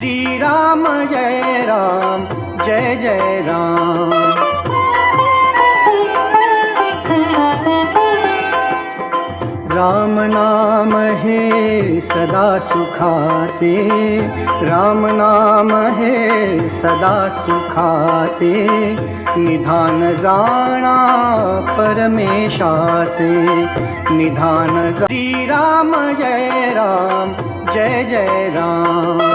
श्री राम जय राम जय जय राम। राम नाम हे सदा सुखाचे, राम नाम हे सदा सुखाचे, निधान जाणा परमेशाचे, निधान श्री राम जय राम जय जय राम।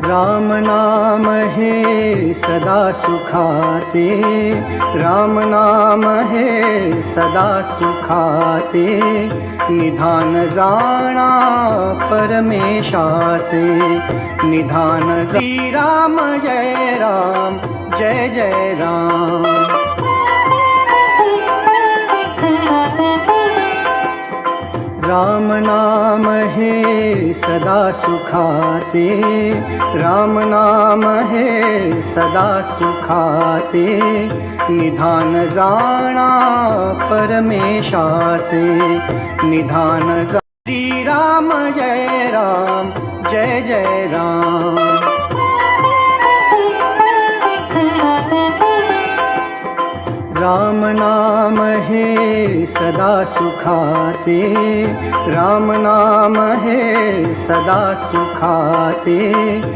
राम नाम हे सदा सुखाचे, राम नाम हे सदा सुखाचे, निधान जाणा परमेशाचे, निधान श्री राम जय राम जय जय राम। राम नाम हे सदा सुखाचे, राम नाम हे सदा सुखाचे, निधान जाणा परमेशाचे, निधान श्री राम जय राम जय जय राम। राम नाम हे सदा सुखाचे, राम नाम हे सदा सुखाचे।